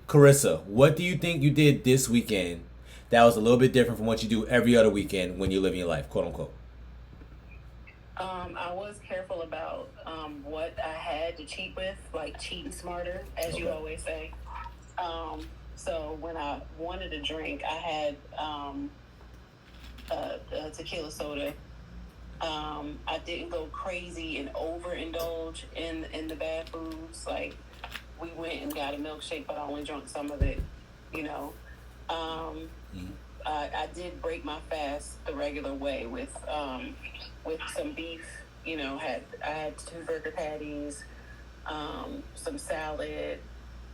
Carissa, what do you think you did this weekend that was a little bit different from what you do every other weekend when you're living your life, quote unquote? I was careful about what I had to cheat with, like cheating smarter, as you Okay. always say. So when I wanted a drink, I had a tequila soda. I didn't go crazy and overindulge in the bad foods. Like we went and got a milkshake, but I only drank some of it. You know, um, Mhm. I did break my fast the regular way with some beef. I had two burger patties, some salad.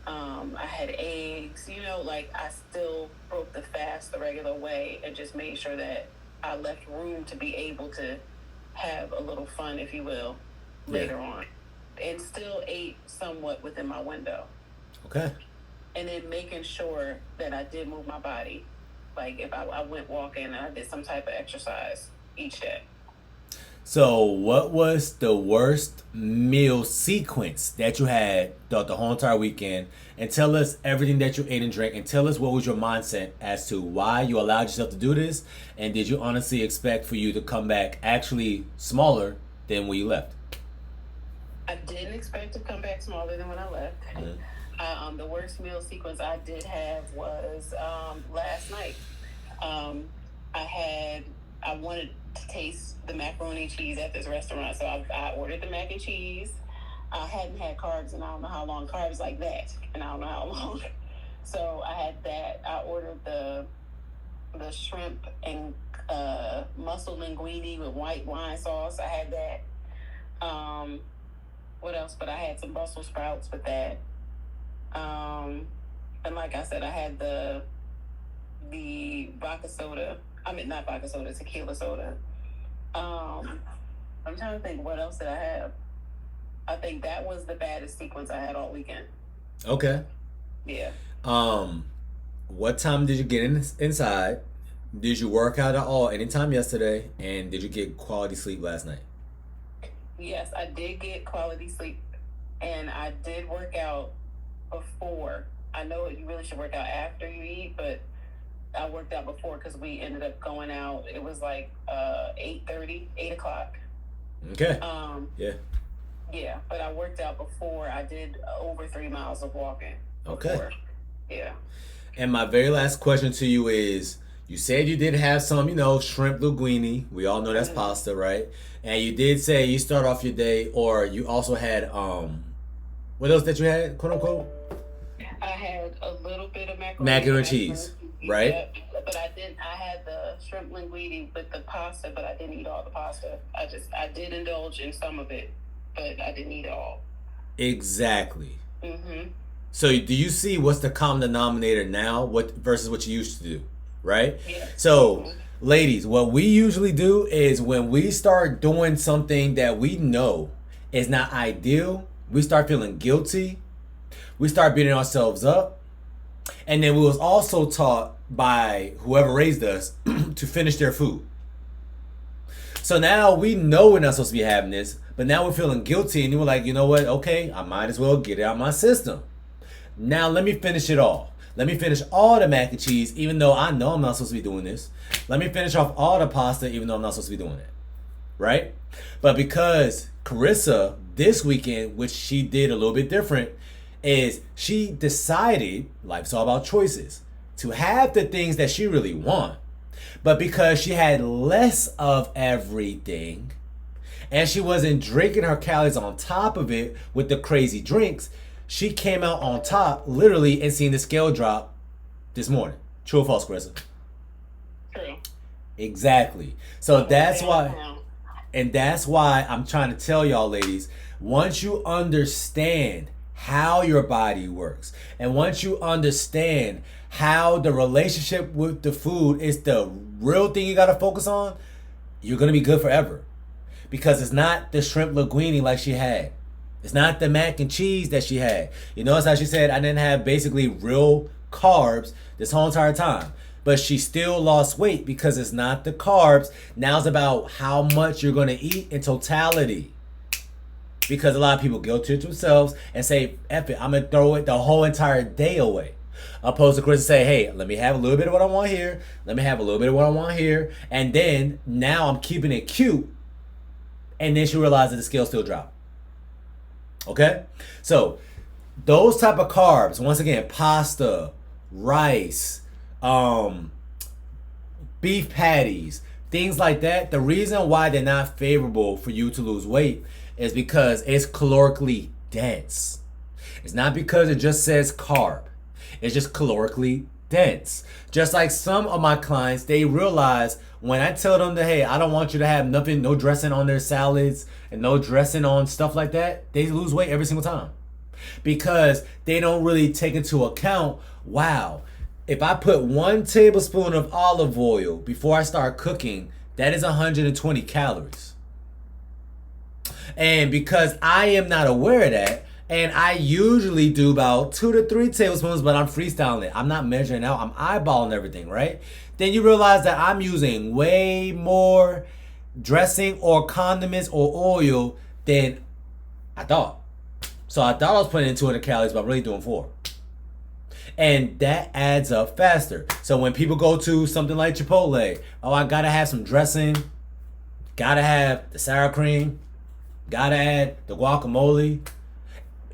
I had eggs. Like I still broke the fast the regular way and just made sure that I left room to be able to have a little fun, if you will, Yeah. later on, and still ate somewhat within my window. Okay. And then making sure that I did move my body. Like if I went walking and I did some type of exercise each day. So, what was the worst meal sequence that you had throughout the whole entire weekend? And tell us everything that you ate and drank, and tell us what was your mindset as to why you allowed yourself to do this, and did you honestly expect for you to come back actually smaller than when you left? I didn't expect to come back smaller than when I left. Mhm. The worst meal sequence I did have was last night. Um, I wanted to taste the macaroni and cheese at this restaurant, so I ordered the mac and cheese. I hadn't had carbs, and I don't know how long carbs like that, and I don't know how long. So I had that. I ordered the shrimp and mussel linguine with white wine sauce. I had that. Um, what else? But I had some Brussels sprouts with that. And like I said, I had the vodka soda. I mean, not vodka soda, tequila soda. Um, I'm trying to think what else did I have. I think that was the baddest sequence I had all weekend. Okay. Yeah. Um, what time did you get inside? Did you work out at all anytime yesterday? And did you get quality sleep last night? Yes, I did get quality sleep, and I did work out before. I know you really should work out after you eat, but I worked out before because we ended up going out. It was like 8:30, 8 o'clock. Okay. Um, Yeah. yeah, but I worked out before. I did over 3 miles of walking Okay. before. Yeah. And my very last question to you is, you said you did have some, shrimp linguine. We all know that's Mhm. pasta, right? And you did say you start off your day, or you also had what else that you had, quote unquote? I had a little bit of Macaroni and macaroni cheese, and cheese, right? yeah, but I didn't. I had the shrimp linguine with the pasta, but I didn't eat all the pasta. I did indulge in some of it, but I didn't eat it all. Exactly. Mhm. So do you see what's the common denominator now, what versus what you used to do, right? Yeah. So, Mhm. ladies, what we usually do is when we start doing something that we know is not ideal, we start feeling guilty, we start beating ourselves up, and then we was also taught by whoever raised us to finish their food. So now we know we're not supposed to be having this, but now we're feeling guilty, and we're like, you know what? Okay, I might as well get it out of my system. Now let me finish it all. Let me finish all the mac and cheese, even though I know I'm not supposed to be doing this. Let me finish off all the pasta, even though I'm not supposed to be doing it. Right? But because Carissa, this weekend, which she did a little bit different, is she decided, life's all about choices, to have the things that she really want. But because she had less of everything, and she wasn't drinking her calories on top of it with the crazy drinks, she came out on top, literally, and seen the scale drop this morning. True or false, Carissa? True. Exactly. So I went that's why, downtown. and that's why I'm trying to tell y'all, ladies, once you understand how your body works, and once you understand how the relationship with the food is the real thing you got to focus on, you're going to be good forever. Because it's not the shrimp linguine like she had. It's not the mac and cheese that she had. You notice how she said I didn't have basically real carbs this whole entire time. But she still lost weight because it's not the carbs. Now it's about how much you're going to eat in totality. Because a lot of people guilt trip themselves and say, F it, I'm going to throw it the whole entire day away. Opposed to Chris say, hey, let me have a little bit of what I want here. Let me have a little bit of what I want here. And then now I'm keeping it cute. And then she realizes that the scale still dropped. Okay? So those type of carbs, once again, pasta, rice, beef patties, things like that, the reason why they're not favorable for you to lose weight is because it's calorically dense. It's not because it just says carb. It's just calorically dense. Just like some of my clients, they realize when I tell them that, hey, I don't want you to have nothing, no dressing on their salads and no dressing on stuff like that, they lose weight every single time. Because they don't really take into account, wow, if I put 1 tablespoon of olive oil before I start cooking, that is 120 calories. And because I am not aware of that, and I usually do about 2 to 3 tablespoons, but I'm freestyling it. I'm not measuring out. I'm eyeballing everything, right? Then you realize that I'm using way more dressing or condiments or oil than I thought. So I thought I was putting in 200 calories, but I'm really doing 4. And that adds up faster. So when people go to something like Chipotle, oh, I gotta have some dressing, gotta have the sour cream, gotta add the guacamole,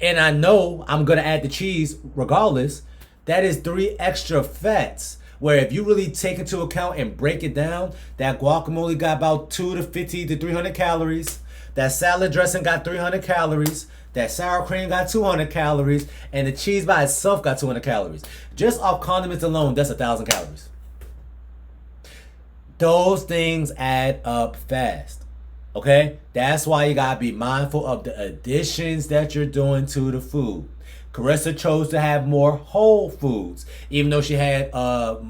and I know I'm gonna add the cheese regardless, that is 3 extra fats. Where if you really take into account and break it down, that guacamole got about 250 to 300 calories. That salad dressing got 300 calories. That sour cream got 200 calories. And the cheese by itself got 200 calories. Just off condiments alone, that's 1,000 calories. Those things add up fast. Okay? That's why you gotta be mindful of the additions that you're doing to the food. Carissa chose to have more whole foods, even though she had, a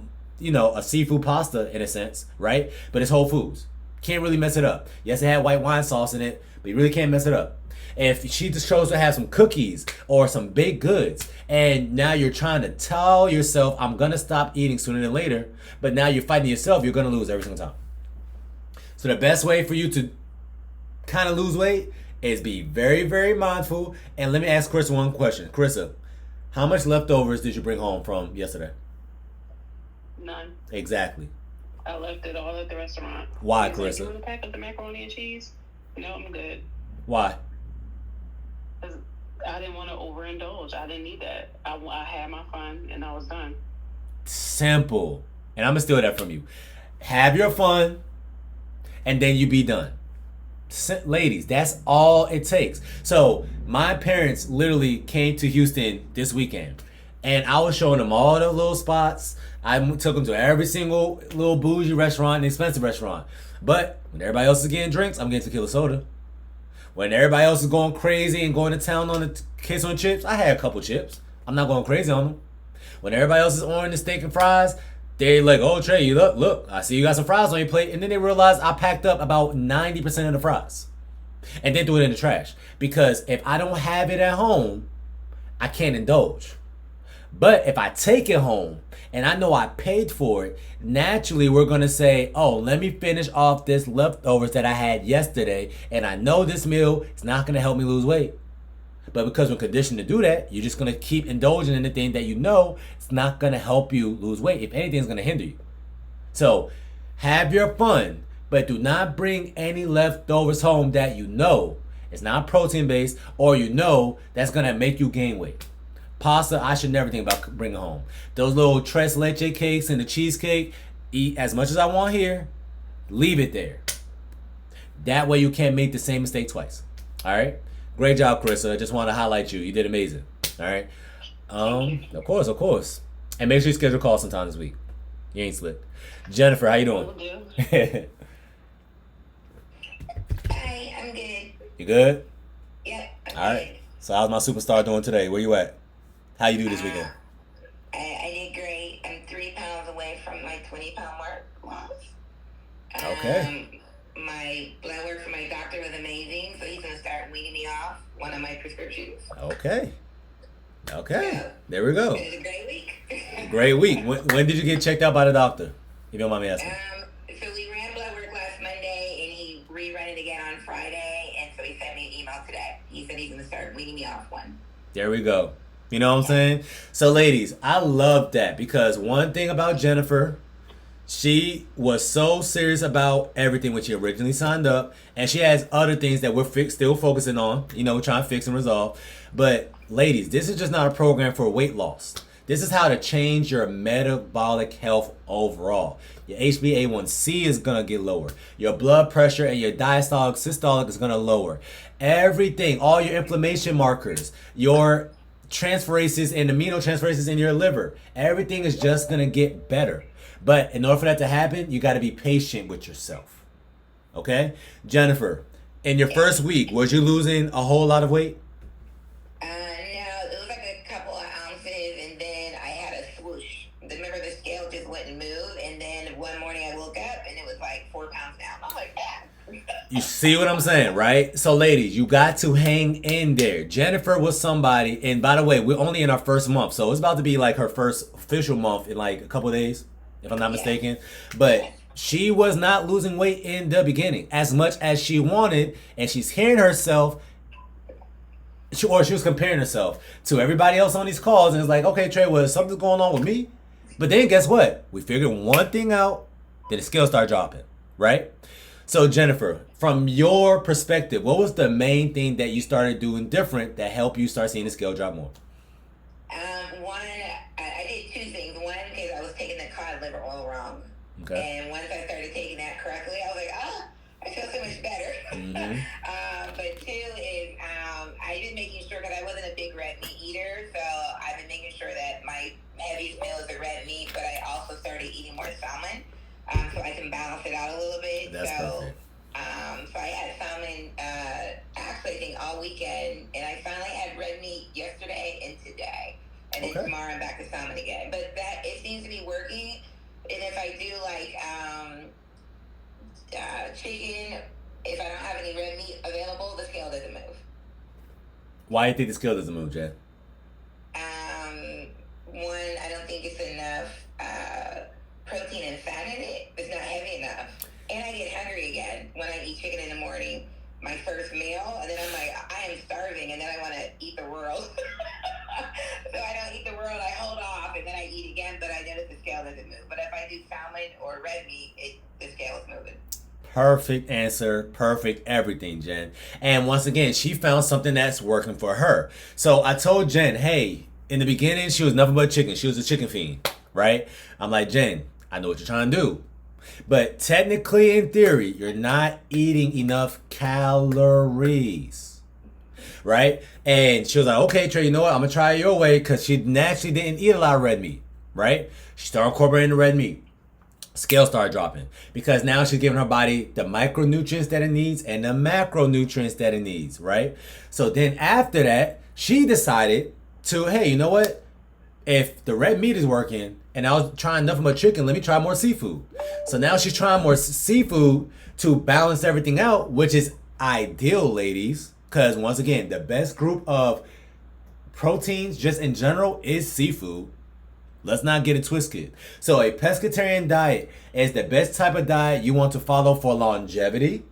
seafood pasta in a sense, right? But it's whole foods. Can't really mess it up. Yes, it had white wine sauce in it, but you really can't mess it up. If she just chose to have some cookies or some baked goods, and now you're trying to tell yourself, I'm gonna stop eating sooner than later, but now you're fighting yourself, you're gonna lose every single time. So the best way for you to kind of lose weight is be very, very mindful. And let me ask Carissa one question. Carissa, how much leftovers did you bring home from yesterday? None. Exactly. I left it all at the restaurant. Why, He's Carissa? like, you want to pack up the macaroni and cheese? No, I'm good. Why? Because I didn't want to overindulge. I didn't need that. I had my fun and I was done. Simple. And I'm going to steal that from you. Have your fun and then you be done. Ladies, that's all it takes. So my parents literally came to Houston this weekend, and I was showing them all the little spots. I took them to every single little bougie restaurant and expensive restaurant. But when everybody else is getting drinks, I'm getting tequila soda. When everybody else is going crazy and going to town on the queso and chips, I had a couple chips. I'm not going crazy on them. When everybody else is ordering the steak and fries, they're like, oh, Trey, you look, I see you got some fries on your plate. And then they realize I packed up about 90% of the fries and then threw it in the trash. Because if I don't have it at home, I can't indulge. But if I take it home and I know I paid for it, naturally we're going to say, oh, let me finish off this leftovers that I had yesterday. And I know this meal is not going to help me lose weight. But because we're conditioned to do that, you're just going to keep indulging in the thing that you know it's not going to help you lose weight. If anything, it's going to hinder you. So have your fun, but do not bring any leftovers home that you know is not protein based or you know that's going to make you gain weight. Pasta, I should never think about bringing home. Those little tres leche cakes and the cheesecake, eat as much as I want here, leave it there. That way you can't make the same mistake twice. All right? Great job, Carissa. I just want to highlight you. You did amazing. All right. Of course. And make sure you schedule a call sometime this week. You ain't slick. Jennifer, how you doing? Hi, I'm good. You good? Yep. I'm All right. So how's my superstar doing today? Where you at? How you do this weekend? I did great. I'm 3 pounds away from my 20-pound mark. Okay. My blood work from my doctor was amazing, so he's going to start weaning me off one of my prescriptions. Okay. Yeah. There we go. It was a great week. Great week. When did you get checked out by the doctor? If you don't mind me asking. So we ran blood work last Monday, and he rerun it again on Friday, and so he sent me an email today. He said he's going to start weaning me off one. There we go. You know what I'm saying? So, ladies, I love that because one thing about Jennifer, she was so serious about everything when she originally signed up, and she has other things that we're still focusing on. You know, we're trying to fix and resolve. But, ladies, this is just not a program for weight loss. This is how to change your metabolic health overall. Your HbA1c is going to get lower. Your blood pressure and your diastolic systolic is going to lower. Everything, all your inflammation markers, your transferases and aminotransferases in your liver, everything is just going to get better. But in order for that to happen, you got to be patient with yourself. Okay? in your first week, was you losing a whole lot of weight? No, it was like a couple of ounces, and then I had a swoosh. Remember, the scale just wouldn't move, and then one morning I woke up, and it was like 4 pounds down. I'm like, yeah. You see what I'm saying, right? So, ladies, you got to hang in there. Jennifer was somebody, and by the way, we're only in our first month, so it's about to be like her first official month in like a couple of days, if I'm not mistaken. But she was not losing weight in the beginning as much as she wanted, and she's hearing herself, or she was comparing herself to everybody else on these calls, and it's like, okay, Trey, well, something's going on with me. But then guess what? We figured one thing out, then the scale started dropping, right? So, Jennifer, from your perspective, what was the main thing that you started doing different that helped you start seeing the scale drop more? One, I did two things. One, because I was taking the cod liver oil wrong. Okay. And once I started taking that correctly, I was like, oh, I feel so much better. Mm-hmm. But two is I been making sure, because I wasn't a big red meat eater, so I've been making sure that my heaviest meal is the red meat, but I also started eating more salmon, so I can balance it out a little bit. That's perfect. So I had salmon, actually I think all weekend, and I finally had red meat yesterday and today. And then tomorrow I'm back to salmon again. But that, it seems to be working. And if I do like chicken, if I don't have any red meat available, the scale doesn't move. Why do you think the scale doesn't move, Jen? One, I don't think it's enough protein and fat in it. It's not heavy enough. And I get hungry again when I eat chicken in the morning, my first meal, and then I'm like, I am starving, and then I want to eat the world. So I don't eat the world, I hold off, and then I eat again, but I notice the scale doesn't move. But if I do salmon or red meat, the scale is moving. Perfect answer, perfect everything, Jen. And once again, she found something that's working for her. So I told Jen, hey, in the beginning, she was nothing but chicken. She was a chicken fiend, right? I'm like, Jen, I know what you're trying to do. But technically, in theory, you're not eating enough calories, right? And she was like, okay, Trey, you know what? I'm going to try it your way, because she naturally didn't eat a lot of red meat, right? She started incorporating the red meat. Scale started dropping because now she's giving her body the micronutrients that it needs and the macronutrients that it needs, right? So then after that, she decided to, hey, you know what? If the red meat is working and I was trying nothing but chicken, let me try more seafood. So now she's trying more seafood to balance everything out, which is ideal, ladies, because once again, the best group of proteins just in general is seafood. Let's not get it twisted. So a pescatarian diet is the best type of diet you want to follow for longevity.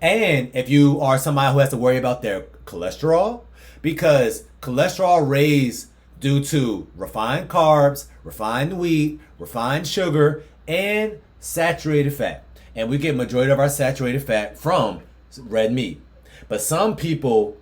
And if you are somebody who has to worry about their cholesterol, because cholesterol raised due to refined carbs, refined wheat, refined sugar, and saturated fat. And we get majority of our saturated fat from red meat. But some people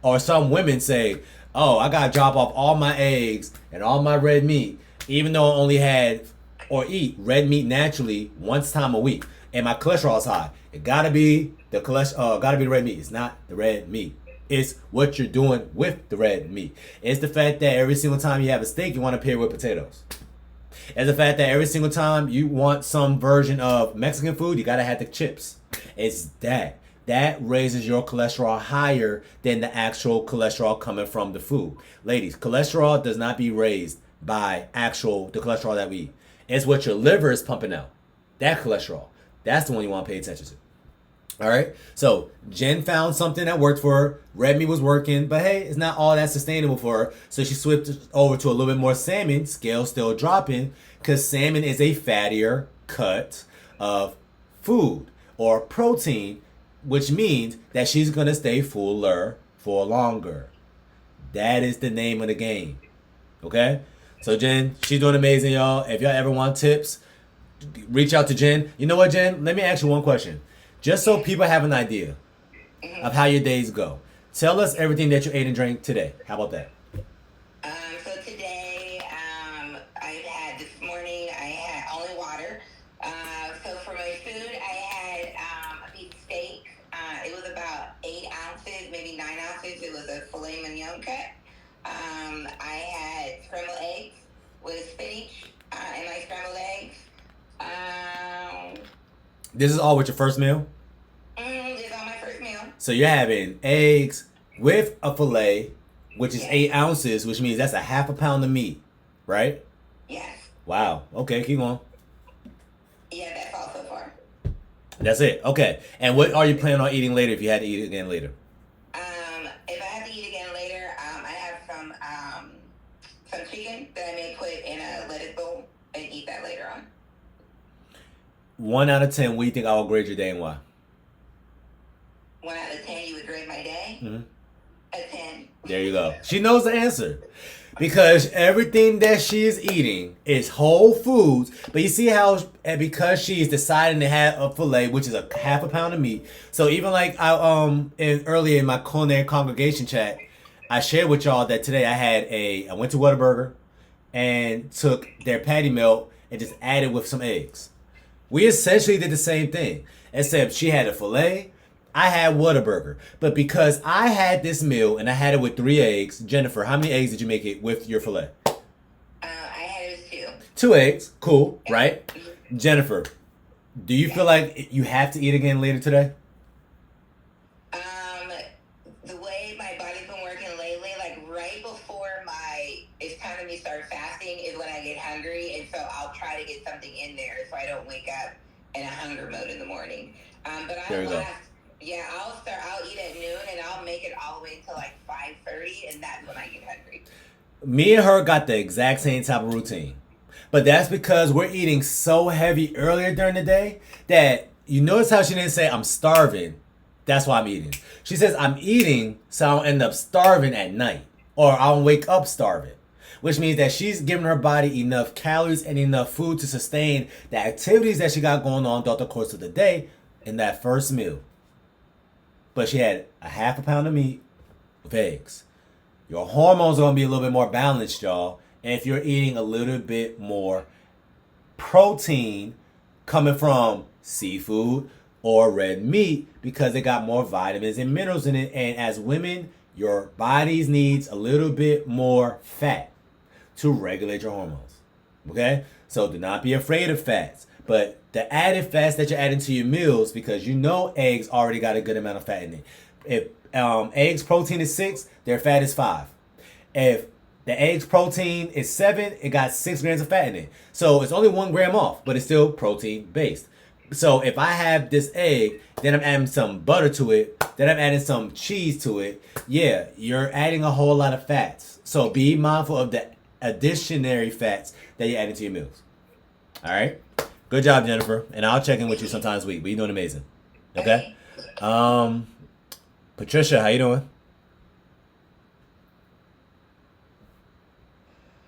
or some women say, oh, I gotta drop off all my eggs and all my red meat, even though I only had or eat red meat naturally once time a week, and my cholesterol is high. It gotta be the cholesterol, gotta be the red meat. It's not the red meat. It's what you're doing with the red meat. It's the fact that every single time you have a steak, you want to pair it with potatoes. It's the fact that every single time you want some version of Mexican food, you gotta have the chips. It's that. That raises your cholesterol higher than the actual cholesterol coming from the food. Ladies, cholesterol does not be raised by the cholesterol that we eat. It's what your liver is pumping out. That cholesterol. That's the one you want to pay attention to. All right? So, Jen found something that worked for her. Red meat was working, but hey, it's not all that sustainable for her. So she switched over to a little bit more salmon. Scale still dropping, because salmon is a fattier cut of food or protein, which means that she's going to stay fuller for longer. That is the name of the game. Okay? So Jen, she's doing amazing, y'all. If y'all ever want tips, reach out to Jen. You know what, Jen? Let me ask you one question. Just so people have an idea of how your days go. Tell us everything that you ate and drank today. How about that? So today, I had this morning, I had only water. So for my food, I had a beef steak. It was about 8 ounces, maybe 9 ounces. It was a filet mignon cut. I had scrambled eggs with spinach and my scrambled eggs. This is all with your first meal? This is all my first meal. So you're having eggs with a filet, which is 8 ounces, which means that's a half a pound of meat, right? Yes. Wow. Okay, keep going. Yeah, that's all so far. That's it. Okay. And what are you planning on eating later if you had to eat again later? If I have to eat again later, I have some chicken that I may put in a lettuce bowl and eat that later on. 1 out of 10, what do you think I will grade your day and why? 1 out of 10, you would grade my day? Mm-hmm. A 10. There you go. She knows the answer. Because everything that she is eating is whole foods. But you see how, and because she's deciding to have a filet, which is a half a pound of meat. So even like earlier in my culinary congregation chat, I shared with y'all that today I went to Whataburger and took their patty melt and just added with some eggs. We essentially did the same thing, except she had a filet, I had Whataburger. But because I had this meal and I had it with 3 eggs, Jennifer, how many eggs did you make it with your filet? I had it as 2. 2 eggs, cool, right? Jennifer, do you feel like you have to eat again later today? The way my body's been working lately, like right before it's time for me to start fasting is when I get hungry, and so I'll try to get something in there so I don't wake up in a hunger mode in the morning. But There you go. Yeah, I'll eat at noon and I'll make it all the way until like 5:30, and that's when I get hungry. Me and her got the exact same type of routine. But that's because we're eating so heavy earlier during the day that you notice how she didn't say, I'm starving. That's why I'm eating. She says, I'm eating so I'll end up starving at night. Or I'll wake up starving. Which means that she's giving her body enough calories and enough food to sustain the activities that she got going on throughout the course of the day in that first meal. But she had a half a pound of meat with eggs. Your hormones are going to be a little bit more balanced, y'all. And if you're eating a little bit more protein coming from seafood or red meat, because it got more vitamins and minerals in it. And as women, your bodies needs a little bit more fat to regulate your hormones. Okay? So do not be afraid of fats. But the added fats that you're adding to your meals, because you know eggs already got a good amount of fat in it. If eggs protein is 6, their fat is 5. If the eggs protein is 7, it got 6 grams of fat in it. So it's only 1 gram off, but it's still protein based. So if I have this egg, then I'm adding some butter to it, then I'm adding some cheese to it, yeah, you're adding a whole lot of fats. So be mindful of the additionary fats that you're adding to your meals. All right? Good job, Jennifer. And I'll check in with you sometime this week. But you're doing amazing. Okay? Patricia, how you doing?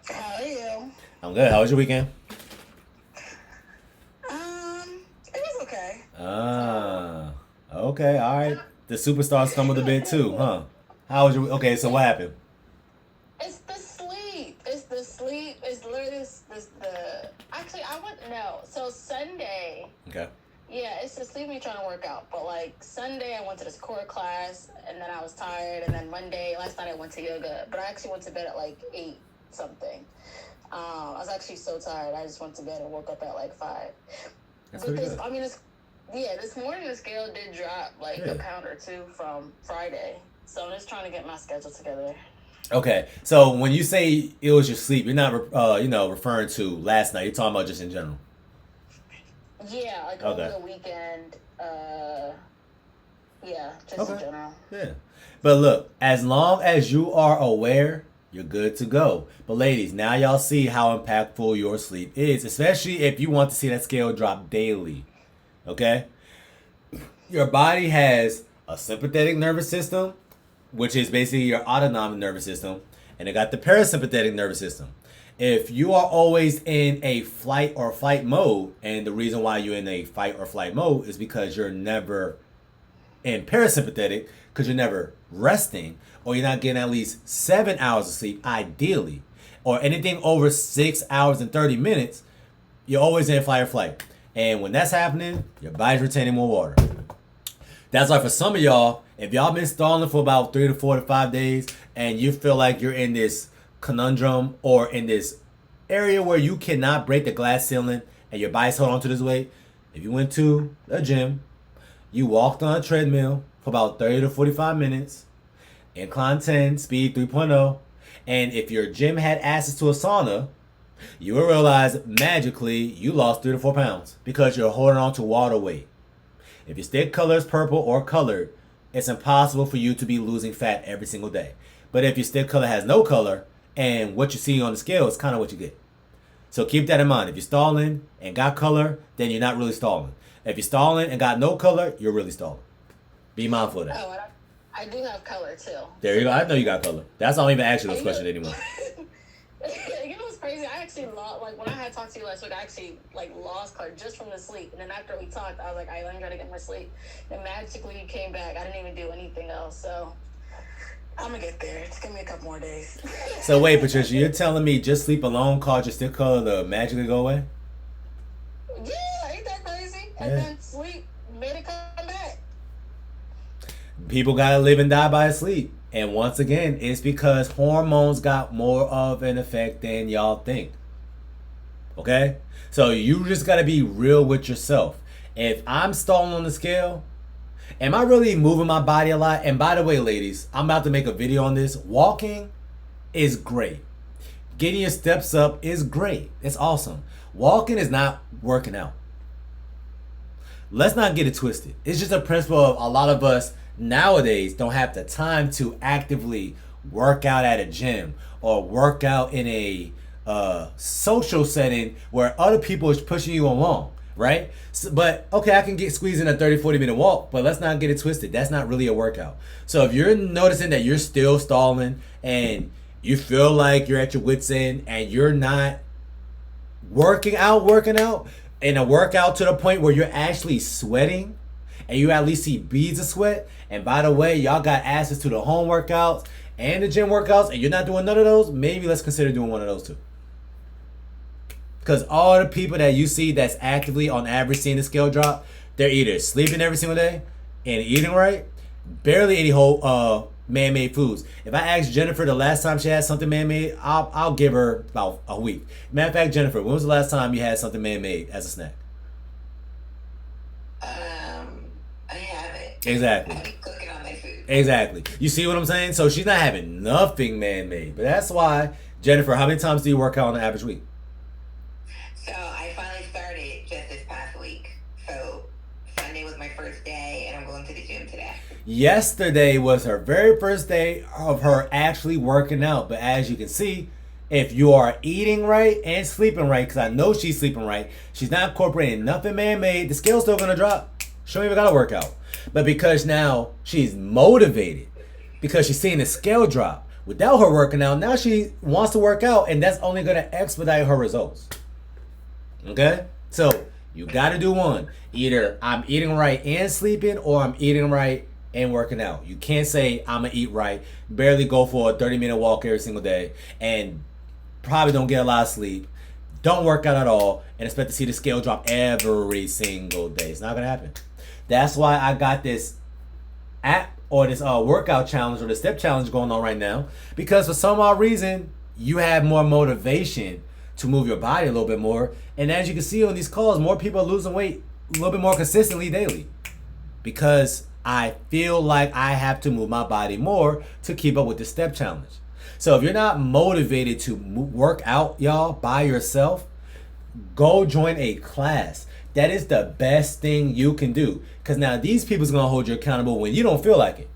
How are you? I'm good. How was your weekend? It was okay. Okay, all right. The superstar stumbled a bit too, huh? How was your? Okay, so what happened? It's the sleep. It's the sleep. It's literally the. Actually, I wouldn't know. So Sunday. Okay. Yeah, it's the sleep me trying to work out. But like Sunday, I went to this core class, and then I was tired. And then last night I went to yoga. But I actually went to bed at like 8 something. I was actually so tired. I just went to bed and woke up at like 5. That's pretty good. I mean, this morning the scale did drop like a pound or 2 from Friday. So I'm just trying to get my schedule together. Okay, so when you say it was your sleep, you're not, referring to last night. You're talking about just in general. Yeah, like over the weekend. Yeah, just in general. Yeah, but look, as long as you are aware, you're good to go. But ladies, now y'all see how impactful your sleep is, especially if you want to see that scale drop daily. Okay? Your body has a sympathetic nervous system which is basically your autonomic nervous system, and it got the parasympathetic nervous system. If you are always in a flight or fight mode, and the reason why you're in a fight or flight mode is because you're never in parasympathetic, because you're never resting, or you're not getting at least 7 hours of sleep, ideally, or anything over 6 hours and 30 minutes, you're always in fight or flight. And when that's happening, your body's retaining more water. That's why for some of y'all, if y'all been stalling for about 3 to 4 to 5 days, and you feel like you're in this conundrum or in this area where you cannot break the glass ceiling and your body's holding on to this weight, if you went to a gym, you walked on a treadmill for about 30 to 45 minutes, incline 10, speed 3.0, and if your gym had access to a sauna, you will realize magically you lost 3 to 4 pounds because you're holding on to water weight. If your stick color is purple or colored, it's impossible for you to be losing fat every single day. But if your stick color has no color, and what you see on the scale is kind of what you get. So keep that in mind. If you're stalling and got color, then you're not really stalling. If you're stalling and got no color, you're really stalling. Be mindful of that. Oh, and I do have color too. There you go. I know you got color. That's why I don't even ask you this question anymore. You know what's crazy? I actually lost, like when I had talked to you last week, I actually like lost color just from the sleep. And then after we talked, I was like, I let me try to get more sleep. And magically you came back. I didn't even do anything else. So I'm gonna get there. Just give me a couple more days. So wait, Patricia, you're telling me just sleep alone caused your stick color to magically go away? Yeah, ain't that crazy? And then sleep made it come back. People gotta live and die by sleep. And once again, it's because hormones got more of an effect than y'all think. Okay? So you just gotta be real with yourself. If I'm stalling on the scale, am I really moving my body a lot? And by the way, ladies, I'm about to make a video on this. Walking is great. Getting your steps up is great. It's awesome. Walking is not working out. Let's not get it twisted. It's just a principle of a lot of us nowadays don't have the time to actively work out at a gym or work out in a social setting where other people is pushing you along, right? So, but okay, I can get squeezed in a 30-40 minute walk, but let's not get it twisted. That's not really a workout. So if you're noticing that you're still stalling and you feel like you're at your wit's end and you're not working out in a workout to the point where you're actually sweating and you at least see beads of sweat, and by the way, y'all got access to the home workouts and the gym workouts, and you're not doing none of those, maybe let's consider doing one of those too. Because all the people that you see that's actively on average seeing the scale drop, they're either sleeping every single day and eating right, barely any whole man-made foods. If I ask Jennifer the last time she had something man-made, I'll give her about a week. Matter of fact, Jennifer, when was the last time you had something man-made as a snack? I haven't. Exactly. I be cooking on my food. Exactly. You see what I'm saying? So she's not having nothing man-made. But that's why, Jennifer, how many times do you work out on an average week? So I finally started just this past week. So Sunday was my first day, and I'm going to the gym today. Yesterday was her very first day of her actually working out. But as you can see, if you are eating right and sleeping right, because I know she's sleeping right, she's not incorporating nothing man-made, the scale's still going to drop. She don't even got to work out. But because now she's motivated, because she's seeing the scale drop without her working out, now she wants to work out, and that's only going to expedite her results. Okay? So you got to do one. Either I'm eating right and sleeping, or I'm eating right and working out. You can't say I'm going to eat right, barely go for a 30-minute walk every single day, and probably don't get a lot of sleep, don't work out at all, and expect to see the scale drop every single day. It's not going to happen. That's why I got this app or this workout challenge or the step challenge going on right now, because for some odd reason you have more motivation to move your body a little bit more, and as you can see on these calls, more people are losing weight a little bit more consistently daily because I feel like I have to move my body more to keep up with the step challenge. So if you're not motivated to work out, y'all, by yourself, go join a class. That is the best thing you can do. Because now these people's going to hold you accountable when you don't feel like it.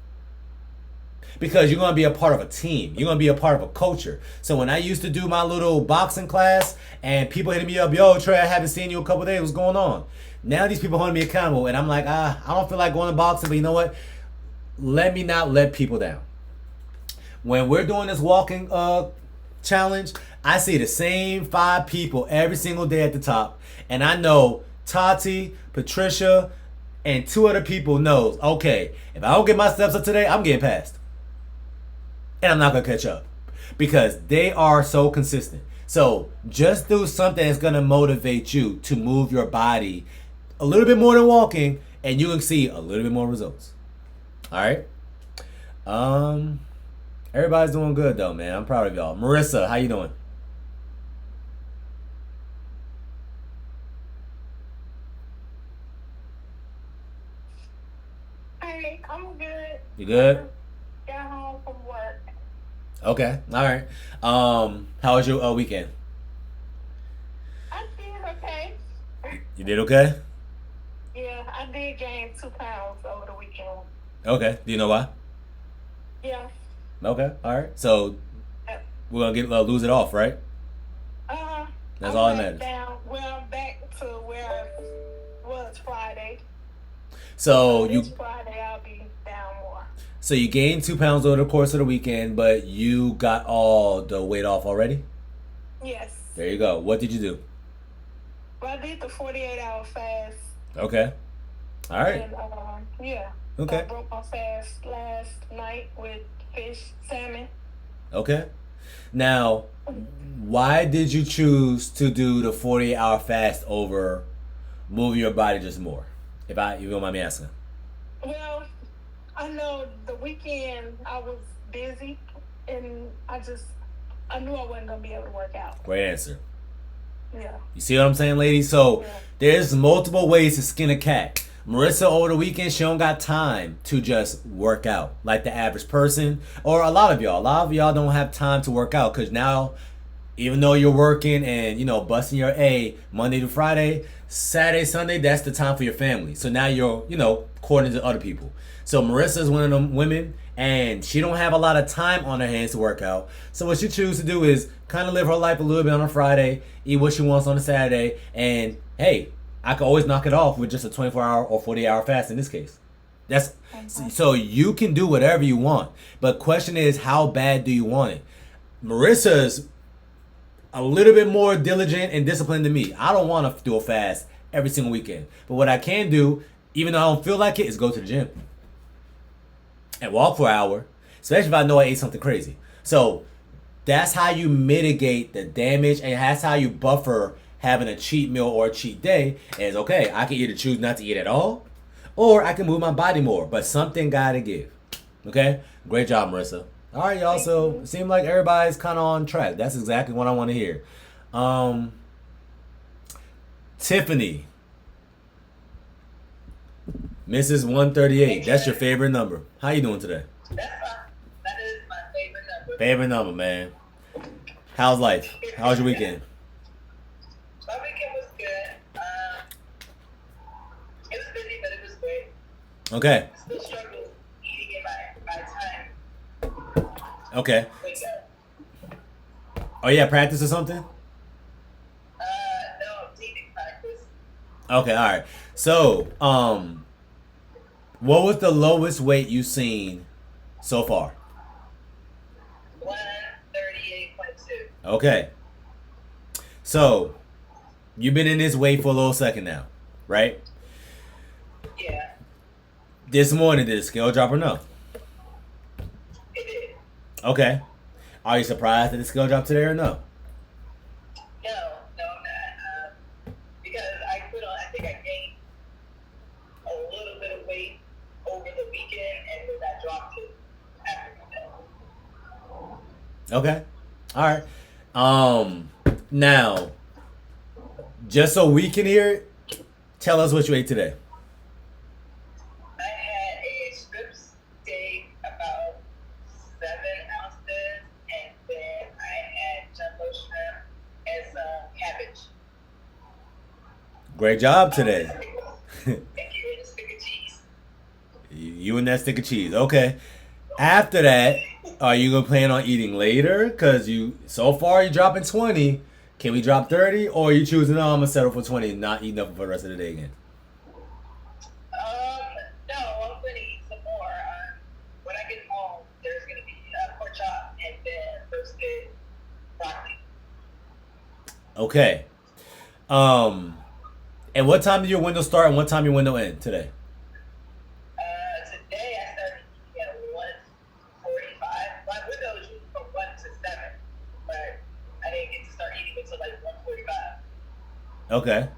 Because you're going to be a part of a team. You're going to be a part of a culture. So when I used to do my little boxing class and people hitting me up, yo, Trey, I haven't seen you in a couple of days. What's going on? Now these people holding me accountable. And I'm like, I don't feel like going to boxing. But you know what? Let me not let people down. when we're doing this walking challenge, I see the same 5 people every single day at the top, and I know Tati, Patricia, and 2 other people knows. Okay, if I don't get my steps up today, I'm getting passed, and I'm not gonna catch up because they are so consistent. So just do something that's gonna motivate you to move your body a little bit more than walking, and you can see a little bit more results. All right. Everybody's doing good though, man. I'm proud of y'all. Marissa, how you doing? Hey, I'm good. You good? Got home from work. Okay. All right. How was your weekend? I did okay. You did okay? Yeah, I did gain 2 pounds over the weekend. Okay. Do you know why? Yeah. Okay. All right. So we're gonna get lose it off, right? That's I'm all that back matters. down. Well, I'm back to where I was Friday. So This Friday I'll be down more. So you gained 2 pounds over the course of the weekend, but you got all the weight off already? Yes. There you go. What did you do? Well, I did the 48-hour fast. Okay. All right. And, yeah. Okay. I broke my fast last night with fish, salmon. Okay. Now, why did you choose to do the 48-hour fast over moving your body just more? If you don't mind me asking. Well, I know the weekend I was busy and I knew I wasn't going to be able to work out. Great answer. Yeah. You see what I'm saying, ladies? So Yeah. there's multiple ways to skin a cat. Marissa, over the weekend, she don't got time to just work out like the average person, or a lot of y'all. A lot of y'all don't have time to work out because now, even though you're working and busting your A Monday to Friday, Saturday, Sunday, that's the time for your family. So now you're according to other people. So Marissa is one of them women, and she don't have a lot of time on her hands to work out. So what she chooses to do is kind of live her life a little bit on a Friday, eat what she wants on a Saturday, and hey, I could always knock it off with just a 24-hour or 48-hour fast in this case. So you can do whatever you want. But question is, how bad do you want it? Marissa's a little bit more diligent and disciplined than me. I don't want to do a fast every single weekend. But what I can do, even though I don't feel like it, is go to the gym and walk for an hour, especially if I know I ate something crazy. So that's how you mitigate the damage, and that's how you buffer having a cheat meal or a cheat day. Is okay, I can either choose not to eat at all, or I can move my body more, but something gotta give. Okay? Great job, Marissa. All right, y'all. So it seems like everybody's kind of on track. That's exactly what I want to hear. Tiffany, Mrs. 138. That's your favorite number. How you doing today? That is my favorite number. Favorite number, man. How's life? How was your weekend? My weekend was good. It was busy, but it was great. Okay. Still struggling eating in my time. Okay. Wake up. Oh, yeah, practice or something? No, teaching practice. Okay, all right. So, what was the lowest weight you've seen so far? 138.2. Okay. So, you've been in this weight for a little second now, right? Yeah, This morning, did the scale drop or no? it did. Okay. Are you surprised that the scale dropped today or no? No, I'm not. Because I think I gained a little bit of weight over the weekend, and then I dropped it after the day. Okay. All right. Now, just so we can hear it, tell us what you ate today. I had a strip steak, about 7 ounces, and then I had jumbo shrimp and some cabbage. Great job today. Thank you, and a stick of cheese. You and that stick of cheese. Okay. After that, are you gonna plan on eating later? Cause so far you're dropping 20. Can we drop 30? Or are you choosing, no, I'm gonna settle for 20 and not eat nothing for the rest of the day again? No, I'm gonna eat some more. When I get home, there's gonna be pork chop Okay. And what time did your window start and what time your window end today? Today I started eating at 1:45. My window is from 1 to 7, but I didn't get to start eating until like 1:45. Okay.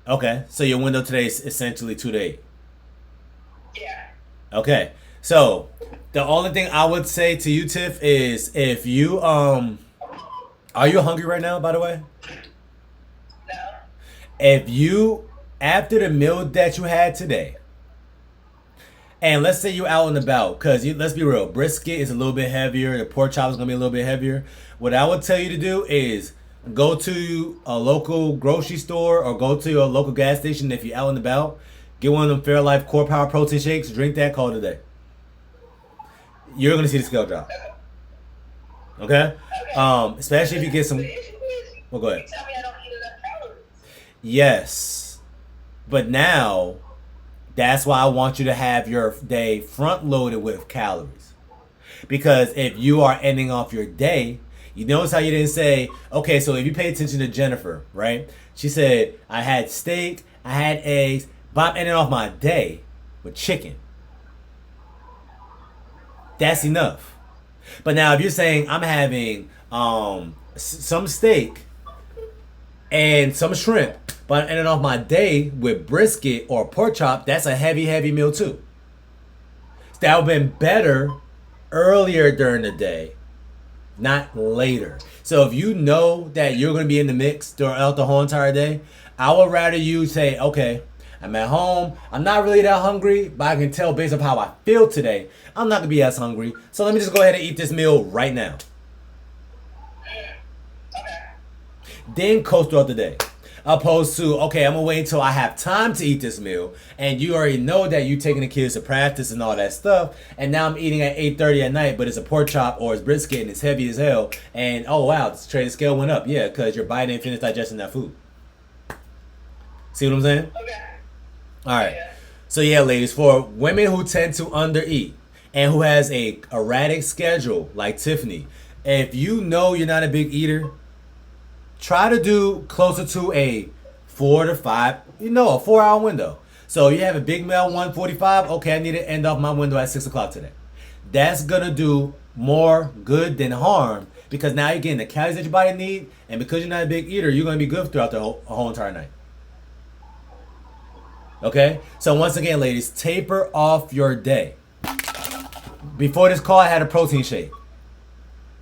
Okay. So your window today is essentially 2 to 8. Yeah. Okay. So the only thing I would say to you, Tiff, is if you are you hungry right now, by the way? No. If you, after the meal that you had today, and let's say you're out and about, because let's be real, brisket is a little bit heavier, the pork chop is going to be a little bit heavier. What I would tell you to do is go to a local grocery store or go to your local gas station if you're out and about. Get one of them Fairlife Core Power protein shakes, drink that, call it a day. You're going to see the scale drop. Okay? Especially if you get some... The issue is, Well, go ahead. you tell me I don't eat enough calories. Yes. But now, that's why I want you to have your day front loaded with calories. Because if you are ending off your day, you notice how you didn't say, okay, so if you pay attention to Jennifer, right? She said, I had steak, I had eggs, but I'm ending off my day with chicken. That's enough. But now if you're saying I'm having some steak and some shrimp, but I'm ending off my day with brisket or pork chop, that's a heavy, heavy meal too. That would have been better earlier during the day, not later. So if you know that you're going to be in the mix throughout the whole entire day, I would rather you say, okay, I'm at home, I'm not really that hungry, but I can tell based on how I feel today, I'm not going to be as hungry. So let me just go ahead and eat this meal right now. Then coast throughout the day. Opposed to, okay, I'm going to wait until I have time to eat this meal. And you already know that you're taking the kids to practice and all that stuff. And now I'm eating at 8:30 at night, but it's a pork chop or it's brisket and it's heavy as hell. And oh wow, the trade scale went up. Yeah, because your body didn't finish digesting that food. See what I'm saying? Okay. All right. So yeah, ladies, for women who tend to undereat and who has a erratic schedule like Tiffany, if you know you're not a big eater, try to do closer to a 4 to 5, a 4-hour window. So you have a big meal 1:45. Okay, I need to end off my window at 6 o'clock today. That's gonna do more good than harm because now you're getting the calories that your body need, and because you're not a big eater, you're gonna be good throughout the whole entire night. Okay? So once again, ladies, taper off your day. Before this call, I had a protein shake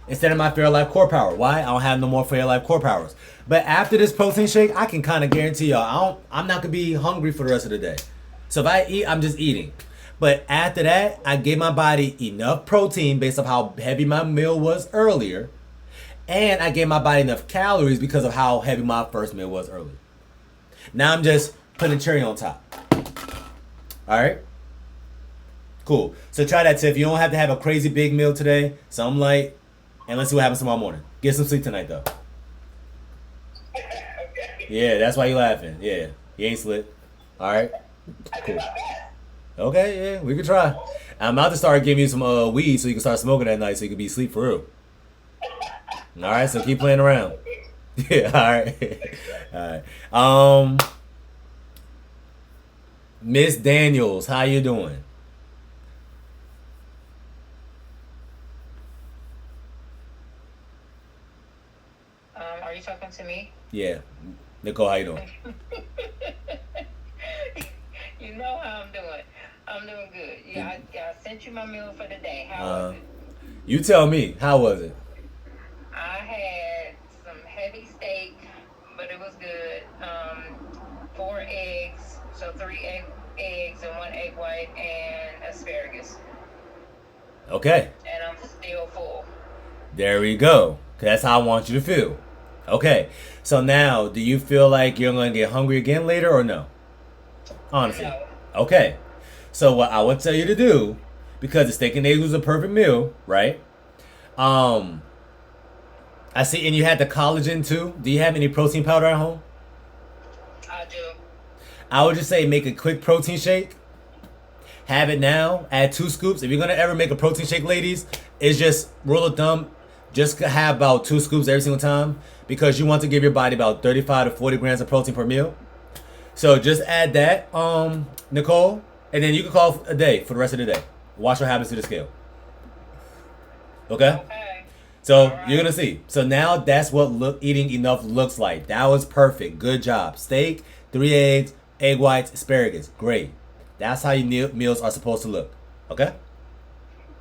instead of my Fairlife Core Power. Why? I don't have no more Fairlife Core Powers. But after this protein shake, I can kind of guarantee y'all, I'm not going to be hungry for the rest of the day. So if I eat, I'm just eating. But after that, I gave my body enough protein based on how heavy my meal was earlier. And I gave my body enough calories because of how heavy my first meal was earlier. Now I'm just putting a cherry on top. Alright? Cool. So try that, Tiff. You don't have to have a crazy big meal today. Something light. And let's see what happens tomorrow morning. Get some sleep tonight, though. Yeah, that's why you laughing. Yeah. You ain't slipped. Alright? Cool. Okay, yeah, we can try. I'm about to start giving you some weed so you can start smoking at night so you can be asleep for real. Alright, so keep playing around. Yeah, alright. Alright. Miss Daniels, how you doing? Are you talking to me? Yeah. Nicole, how you doing? You know how I'm doing. I'm doing good. Yeah, I sent you my meal for the day. How was it? You tell me. How was it? I had some heavy steak, but it was good. 4 eggs, so 3 eggs and 1 egg white and asparagus. Okay. And I'm still full. There we go. 'Cause that's how I want you to feel. Okay. So now, do you feel like you're going to get hungry again later or no? Honestly. No. Okay. So what I would tell you to do, because the steak and eggs was a perfect meal, right? I see, and you had the collagen too. Do you have any protein powder at home? I do. I would just say make a quick protein shake. Have it now. Add 2 scoops. If you're going to ever make a protein shake, ladies, it's just rule of thumb. Just have about 2 scoops every single time because you want to give your body about 35 to 40 grams of protein per meal. So just add that, Nicole, and then you can call a day for the rest of the day. Watch what happens to the scale. Okay? Okay. So All right. you're gonna see. So now that's what eating enough looks like. That was perfect. Good job. Steak, 3 eggs, egg whites, asparagus. Great. That's how your meals are supposed to look. Okay?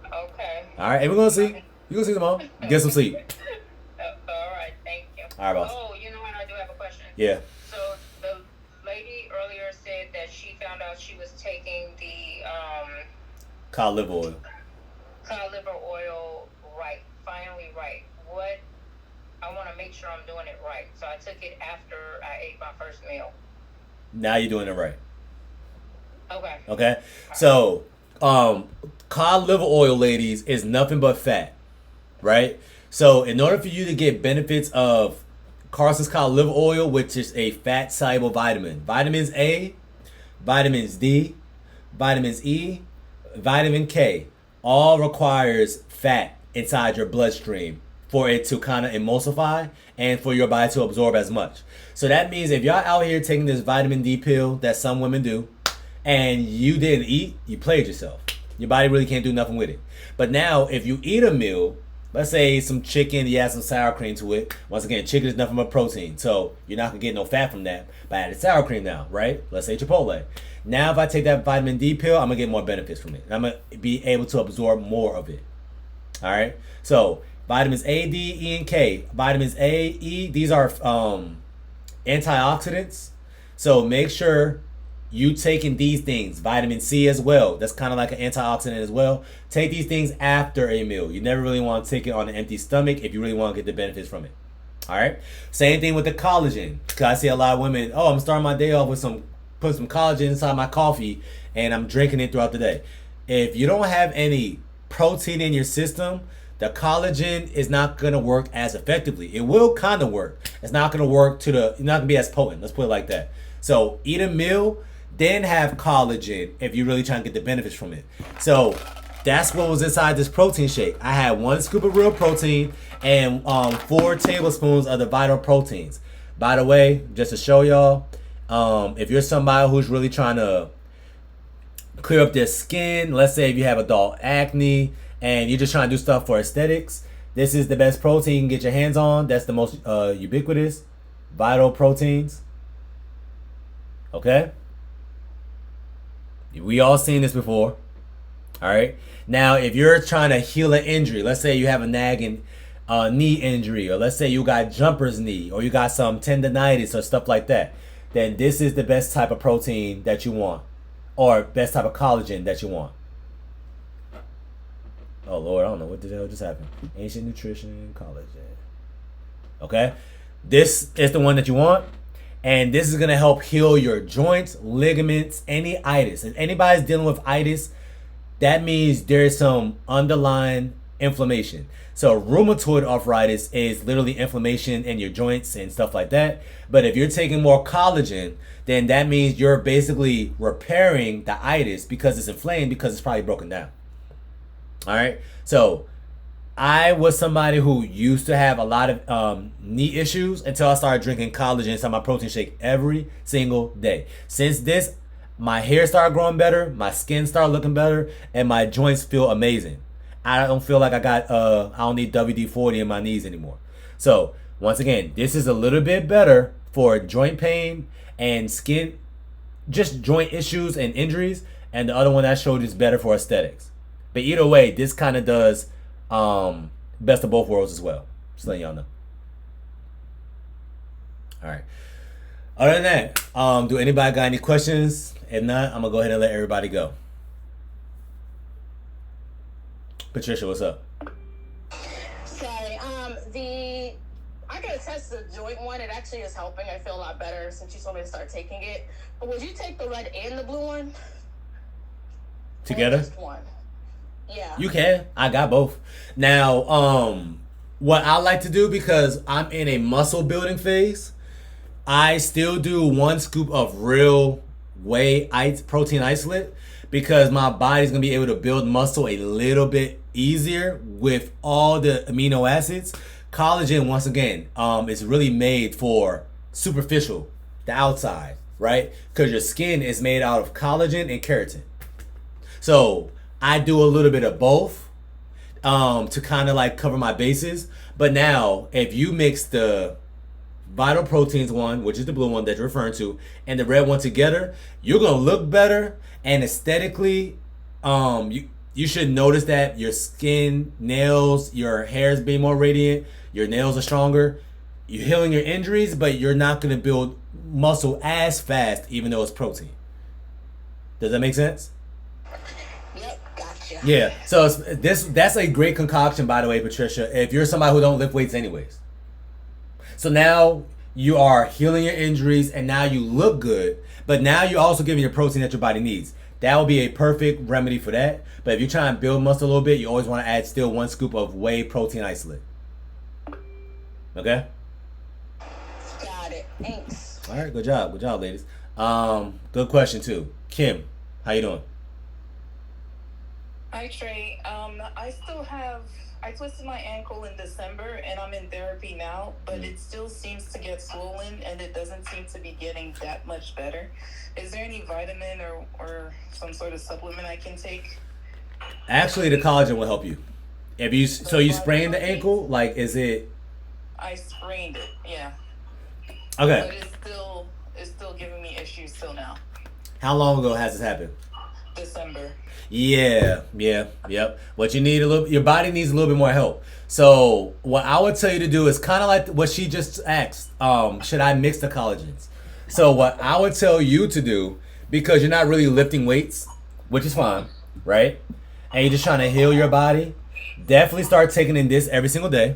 Okay. All right, and we're gonna see. You gonna see tomorrow. Get some sleep. All right. Thank you. All right, boss. Oh, you know what? I do have a question. Yeah. So the lady earlier said that she found out she was taking the Cod liver oil. cod liver oil finally right. What I want to make sure I'm doing it right. So I took it after I ate my first meal. Now you're doing it right. Okay. Okay. So, cod liver oil, ladies, is nothing but fat, right? So, in order for you to get benefits of Carson's cod liver oil, which is a fat soluble vitamin, vitamins A, vitamins D, vitamins E, vitamin K, all requires fat inside your bloodstream for it to kind of emulsify and for your body to absorb as much. So that means if y'all out here taking this vitamin D pill that some women do, and you didn't eat, you played yourself. Your body really can't do nothing with it. But now, if you eat a meal, let's say some chicken, you add some sour cream to it. Once again, chicken is nothing but protein, so you're not gonna get no fat from that by adding sour cream now, right? Let's say Chipotle. Now, if I take that vitamin D pill, I'm gonna get more benefits from it. I'm gonna be able to absorb more of it. All right. So vitamins A, D, E, and K. Vitamins A, E, these are antioxidants. So make sure you taking these things. Vitamin C as well. That's kind of like an antioxidant as well. Take these things after a meal. You never really want to take it on an empty stomach if you really want to get the benefits from it. All right. Same thing with the collagen. Because I see a lot of women, I'm starting my day off with put some collagen inside my coffee and I'm drinking it throughout the day. If you don't have any protein in your system, the collagen is not going to work as effectively. It will kind of work. It's not going to work you're not going to be as potent. Let's put it like that. So eat a meal, then have collagen if you're really trying to get the benefits from it. So that's what was inside this protein shake. I had 1 scoop of real protein and 4 tablespoons of the vital proteins. By the way, just to show y'all, if you're somebody who's really trying to clear up their skin, let's say if you have adult acne and you're just trying to do stuff for aesthetics, this is the best protein you can get your hands on. That's the most ubiquitous vital proteins. Okay? We all seen this before. All right. Now, if you're trying to heal an injury, let's say you have a nagging knee injury, or let's say you got jumper's knee, or you got some tendonitis or stuff like that, then this is the best type of protein that you want, or best type of collagen that you want. Oh Lord, I don't know what the hell just happened. Ancient nutrition collagen. Okay, this is the one that you want. And this is going to help heal your joints, ligaments, any itis. If anybody's dealing with itis, that means there's some underlying inflammation. So rheumatoid arthritis is literally inflammation in your joints and stuff like that. But if you're taking more collagen, then that means you're basically repairing the itis because it's inflamed, because it's probably broken down. All right. So I was somebody who used to have a lot of knee issues until I started drinking collagen inside my protein shake every single day. Since this, my hair started growing better, my skin started looking better, and my joints feel amazing. I don't feel like I don't need WD-40 in my knees anymore. So once again, this is a little bit better for joint pain and skin, just joint issues and injuries. And the other one I showed is better for aesthetics. But either way, this kind of does best of both worlds as well. Just letting y'all know. All right. Other than that, do anybody got any questions? If not, I'm gonna go ahead and let everybody go. Patricia, what's up? Sorry. I can attest the joint one. It actually is helping. I feel a lot better since you told me to start taking it. But would you take the red and the blue one? Together? Or just one? Yeah. You can. I got both. Now, what I like to do, because I'm in a muscle building phase, I still do 1 scoop of real whey protein isolate, because my body's gonna be able to build muscle a little bit easier with all the amino acids. Collagen, once again, is really made for superficial, the outside, right? Because your skin is made out of collagen and keratin. So I do a little bit of both to kind of like cover my bases. But now, if you mix the Vital Proteins one, which is the blue one that you're referring to, and the red one together, you're gonna look better, and aesthetically, you should notice that your skin, nails, your hair is being more radiant, your nails are stronger, you're healing your injuries, but you're not gonna build muscle as fast, even though it's protein. Does that make sense? Yep, gotcha. Yeah. So that's a great concoction, by the way, Patricia. If you're somebody who don't lift weights anyways. So now you are healing your injuries, and now you look good, but now you're also giving your protein that your body needs. That would be a perfect remedy for that. But if you're trying to build muscle a little bit, you always want to add still 1 scoop of whey protein isolate. Okay? Got it. Thanks. All right, good job, ladies. Good question too. Kim, how you doing? Hi Trey. I twisted my ankle in December and I'm in therapy now, but it still seems to get swollen and it doesn't seem to be getting that much better. Is there any vitamin or some sort of supplement I can take? Actually, the collagen will help you. If you you sprained the ankle, like is it? I sprained it, yeah. Okay. But it's still giving me issues till now. How long ago has this happened? December. Yep. What you need your body needs a little bit more help. So what I would tell you to do is kind of like what she just asked. Should I mix the collagens? So what I would tell you to do, because you're not really lifting weights, which is fine, right? And you're just trying to heal your body. Definitely start taking in this every single day.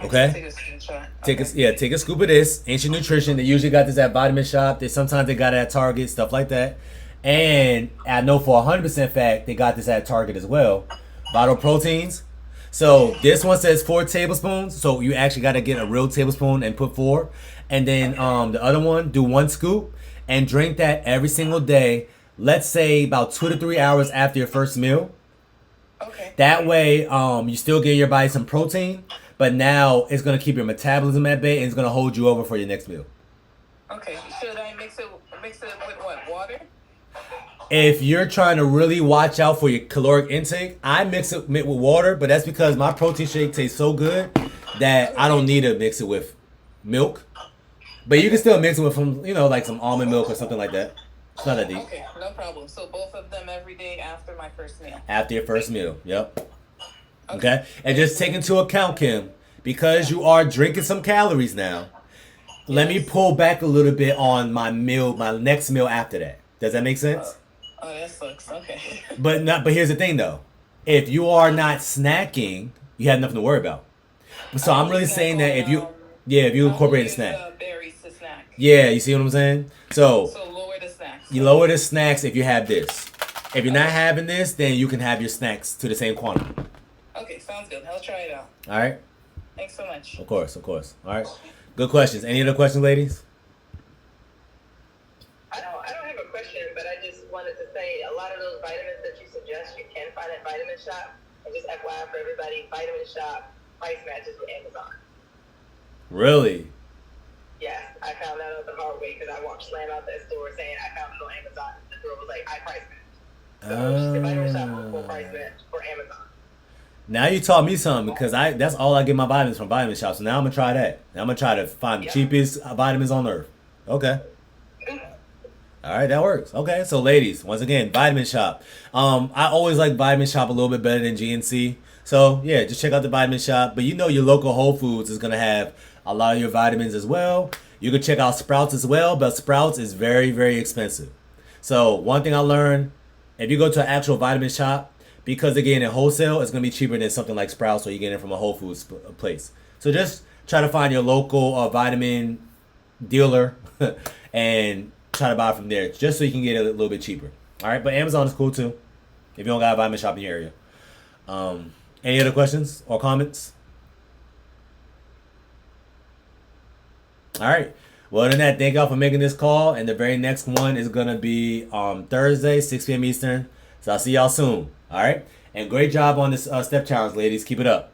Okay. Take a screenshot. Take a scoop of this. Ancient Nutrition. They usually got this at Vitamin Shop. Sometimes they got it at Target, stuff like that. And I know for 100% fact they got this at Target as well. Vital Proteins. So this one says 4 tablespoons. So you actually got to get a real tablespoon and put 4. And then the other one, do 1 scoop and drink that every single day. Let's say about 2 to 3 hours after your first meal. Okay. That way, you still get your body some protein, but now it's gonna keep your metabolism at bay and it's gonna hold you over for your next meal. Okay. Should I mix it with what? Water? If you're trying to really watch out for your caloric intake, I mix it with water, but that's because my protein shake tastes so good that I don't need to mix it with milk. But you can still mix it with like some almond milk or something like that. It's not that deep. Okay, no problem. So both of them every day after my first meal. After your first meal, yep. Okay? And just take into account, Kim, because you are drinking some calories now, let me pull back a little bit on my next meal after that. Does that make sense? Oh, that sucks. Okay. But here's the thing though. If you are not snacking, you have nothing to worry about. So I'm really saying that if you incorporate a snack. Berries to snack. Yeah, you see what I'm saying? So lower the snacks. you lower the snacks if you have this. If you're not having this, then you can have your snacks to the same quantity. Okay, sounds good. I'll try it out. All right? Thanks so much. Of course. All right. Good questions. Any other questions, ladies? I don't have a question, but I just wanted to say a lot of those vitamins that you suggest you can find at Vitamin Shop. And just FYI for everybody, Vitamin Shop price matches with Amazon. Really? Yes, I found that out the hard way because I walked slam out that store saying I found it on Amazon. The girl was like, I price match. So the Vitamin Shop was full price match for Amazon. Now you taught me something because that's all I get my vitamins from Vitamin Shop. So now I'm gonna try that. Now I'm gonna try to find the cheapest vitamins on earth. Okay. All right, that works. Okay, so ladies, once again, Vitamin Shop. I always like Vitamin Shop a little bit better than GNC. So yeah, just check out the Vitamin Shop. But your local Whole Foods is gonna have a lot of your vitamins as well. You can check out Sprouts as well, but Sprouts is very, very expensive. So one thing I learned, if you go to an actual vitamin shop, because again in wholesale, it's gonna be cheaper than something like Sprouts or you get it from a Whole Foods place. So just try to find your local vitamin dealer and try to buy it from there, just so you can get it a little bit cheaper. All right, but Amazon is cool too if you don't got a vitamin shop in your area. Any other questions or comments? All right. Well, other than that, thank y'all for making this call. And the very next one is going to be Thursday, 6 p.m. Eastern. So I'll see y'all soon. All right. And great job on this step challenge, ladies. Keep it up.